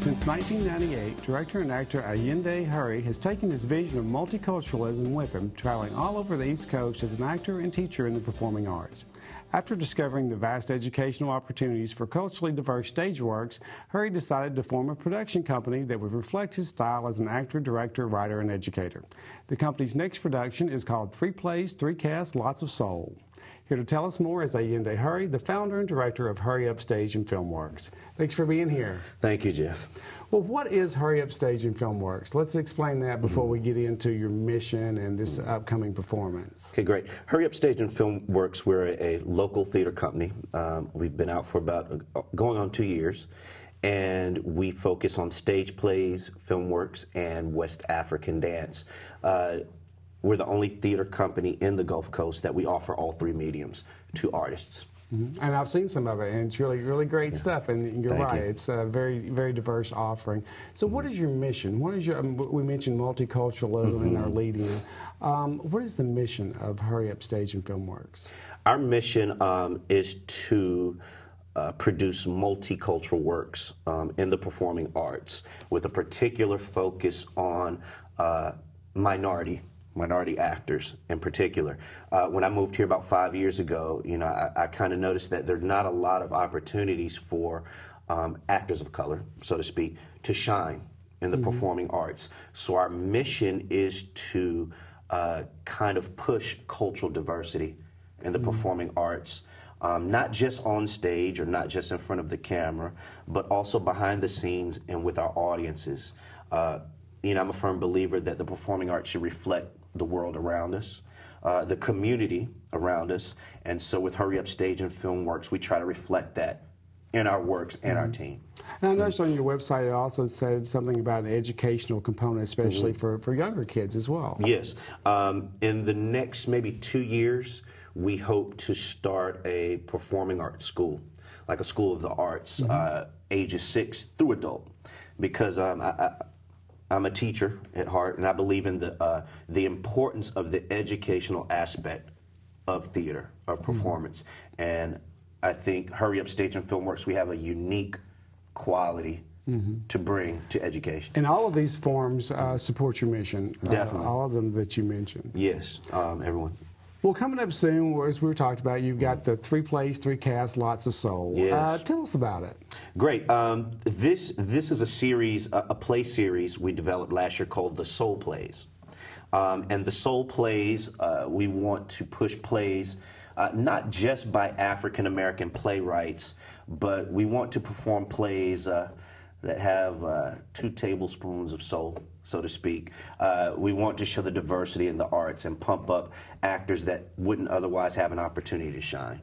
Since 1998, director and actor Ayinde Hurrey has taken his vision of multiculturalism with him, traveling all over the East Coast as an actor and teacher in the performing arts. After discovering the vast educational opportunities for culturally diverse stage works, Hurrey decided to form a production company that would reflect his style as an actor, director, writer, and educator. The company's next production is called 3 Plays, 3 Casts, Lots of Soul. Here to tell us more is Ayinde Hurrey, the founder and director of Hurrey Up Stage Filmworks. Thanks for being here. Thank you, Jeff. Well, what is Hurrey Up Stage Filmworks? Let's explain that before we get into your mission and this upcoming performance. Okay, great. Hurrey Up Stage Filmworks, we're a local theater company. We've been out for about going on 2 years, and we focus on stage plays, film works, and West African dance. We're the only theater company in the Gulf Coast that we offer all 3 mediums to artists. Mm-hmm. And I've seen some of it, and it's really great stuff. And you're right, it's a very diverse offering. So, what is your mission? What is your? We mentioned multiculturalism in our lead-in. What is the mission of Hurrey Up Stage Filmworks? Our mission is to produce multicultural works in the performing arts, with a particular focus on minority actors in particular. When I moved here about 5 years ago, you know, I kind of noticed that there's not a lot of opportunities for actors of color, so to speak, to shine in the performing arts. So our mission is to kind of push cultural diversity in the performing arts, not just on stage or not just in front of the camera, but also behind the scenes and with our audiences. You know, I'm a firm believer that the performing arts should reflect the world around us, the community around us, and so with Hurrey Up Stage Filmworks, we try to reflect that in our works and our team. Now, I noticed on your website it also said something about an educational component, especially for younger kids as well. Yes. In the next maybe 2 years, we hope to start a performing arts school, like a school of the arts, ages 6 through adult, because I'm a teacher at heart, and I believe in the importance of the educational aspect of theater, of performance. And I think Hurrey Up Stage Filmworks, we have a unique quality to bring to education. And all of these forms support your mission. Definitely. All of them that you mentioned. Yes, everyone. Well, coming up soon, as we were talking about, you've got the 3 Plays, 3 Casts, Lots of Soul. Yes. Tell us about it. Great. This is a series, a play series we developed last year called the Soul Plays. And the Soul Plays, we want to push plays not just by African American playwrights, but we want to perform plays that have 2 tablespoons of soul, so to speak. We want to show the diversity in the arts and pump up actors that wouldn't otherwise have an opportunity to shine.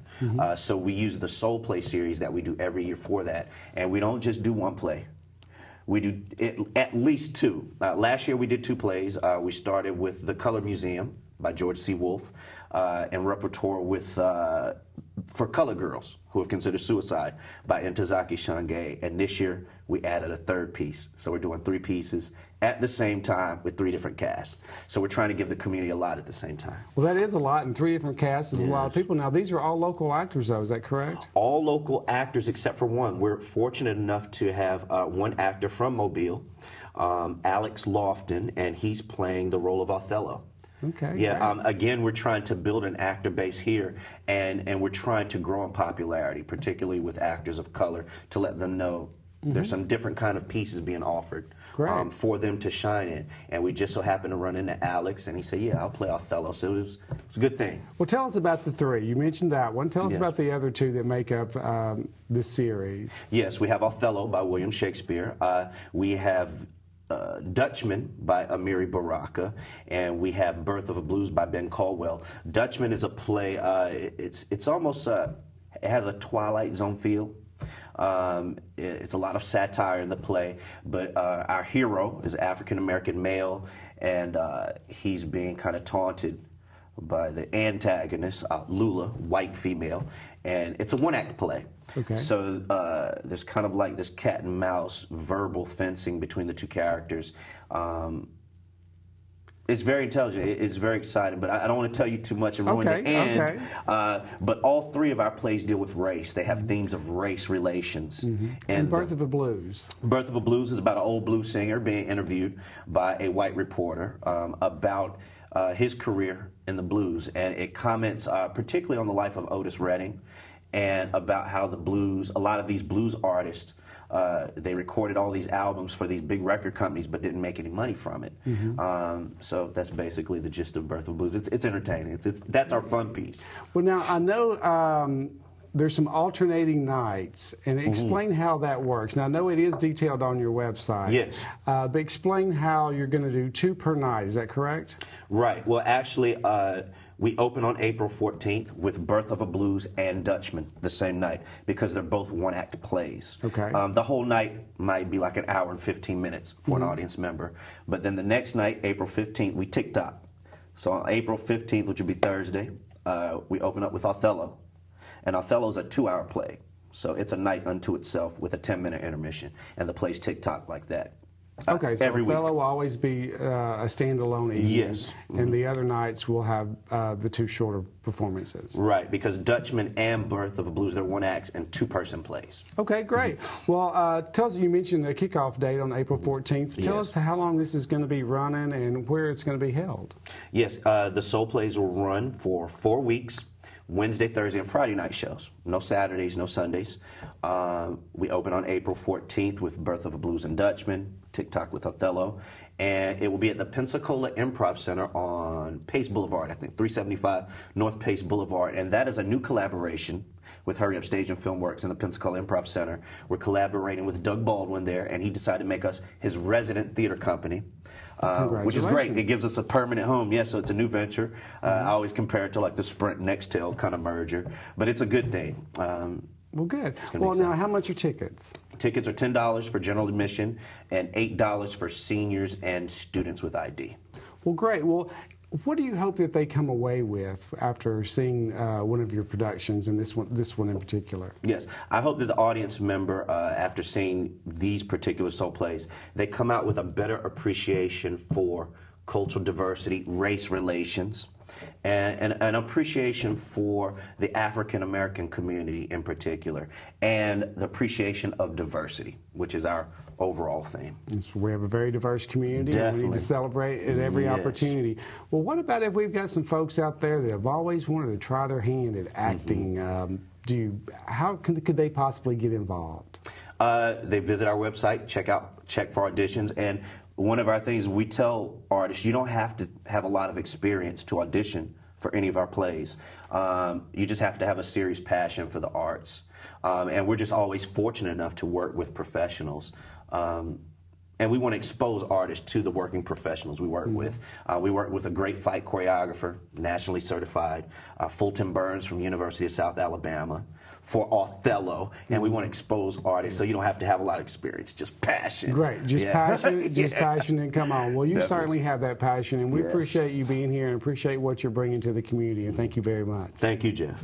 So we use the Soul Play series that we do every year for that. And we don't just do 1 play. We do at least 2. Last year we did 2 plays. We started with The Color Museum by George C. Wolfe, and repertoire with For Color Girls Who Have Considered Suicide by Ntozake Shange. And this year we added a 3rd piece. So we're doing 3 pieces at the same time with 3 different casts. So we're trying to give the community a lot at the same time. Well, that is a lot, and 3 different casts is a lot of people. Now, these are all local actors, though, is that correct? All local actors except for 1. We're fortunate enough to have 1 actor from Mobile, Alex Lofton, and he's playing the role of Othello. Okay. Yeah. Again, we're trying to build an actor base here, and we're trying to grow in popularity, particularly with actors of color, to let them know there's some different kind of pieces being offered for them to shine in. And we just so happened to run into Alex, and he said, "Yeah, I'll play Othello." So it's a good thing. Well, tell us about the 3. You mentioned that one. Tell us about the other 2 that make up this series. Yes, we have Othello by William Shakespeare. We have Dutchman by Amiri Baraka, and we have Birth of a Blues by Ben Caldwell. Dutchman is a play, it's almost, it has a Twilight Zone feel. It's a lot of satire in the play, but our hero is African-American male, and he's being kind of taunted by the antagonist, Lula, white female, and it's a 1-act play. Okay. So there's kind of like this cat and mouse verbal fencing between the 2 characters. It's very intelligent. It's very exciting, but I don't want to tell you too much and ruin the end. Okay. But all three of our plays deal with race. They have themes of race relations. And Birth of a Blues. Birth of a Blues is about an old blues singer being interviewed by a white reporter about his career in the blues, and it comments particularly on the life of Otis Redding and about how the blues, a lot of these blues artists, they recorded all these albums for these big record companies but didn't make any money from it. So that's basically the gist of Birth of Blues. It's entertaining. That's our fun piece. Well, now, I know there's some alternating nights, and explain how that works. Now, I know it is detailed on your website. Yes. But explain how you're going to do 2 per night. Is that correct? Right. Well, actually, we open on April 14th with Birth of a Blues and Dutchman the same night because they're both one-act plays. Okay. The whole night might be like an hour and 15 minutes for an audience member. But then the next night, April 15th, we tick-tock. So on April 15th, which would be Thursday, we open up with Othello. And Othello's a 2-hour play. So it's a night unto itself with a 10-minute intermission. And the plays tick-tock like that. Okay, so every Othello week. will always be a standalone evening. Yes. And the other nights we'll have the 2 shorter performances. Right, because Dutchman and Birth of a Blues, they're 1 act and 2-person plays. Okay, great. Well, tell us, you mentioned the kickoff date on April 14th. Tell us how long this is going to be running and where it's going to be held. Yes, the Soul Plays will run for 4 weeks. Wednesday, Thursday, and Friday night shows. No Saturdays, no Sundays. We open on April 14th with Birth of a Blues and Dutchman, TikTok with Othello, and it will be at the Pensacola Improv Center on Pace Boulevard, I think 375 North Pace Boulevard, and that is a new collaboration with Hurrey Up Stage Filmworks and the Pensacola Improv Center. We're collaborating with Doug Baldwin there, and he decided to make us his resident theater company. Which is great. It gives us a permanent home. Yes, so it's a new venture. I always compare it to like the Sprint Nextel kind of merger, but it's a good thing. Well, good. Well, now, how much are tickets? Tickets are $10 for general admission and $8 for seniors and students with ID. Well, great. Well, what do you hope that they come away with after seeing one of your productions, and this one in particular? Yes, I hope that the audience member, after seeing these particular soul plays, they come out with a better appreciation for cultural diversity, race relations, and an appreciation for the African American community in particular, and the appreciation of diversity, which is our overall theme. We have a very diverse community. Definitely. And we need to celebrate at every opportunity. Well, what about if we've got some folks out there that have always wanted to try their hand at acting? How could they possibly get involved? They visit our website, check for auditions, and one of our things we tell artists, you don't have to have a lot of experience to audition for any of our plays. You just have to have a serious passion for the arts. And we're just always fortunate enough to work with professionals. And we want to expose artists to the working professionals we work with. We work with a great fight choreographer, nationally certified, Fulton Burns from University of South Alabama, for Othello. And we want to expose artists so you don't have to have a lot of experience, just passion. Great, just passion, passion, and come on. Well, you certainly have that passion, and we appreciate you being here and appreciate what you're bringing to the community, and thank you very much. Thank you, Jeff.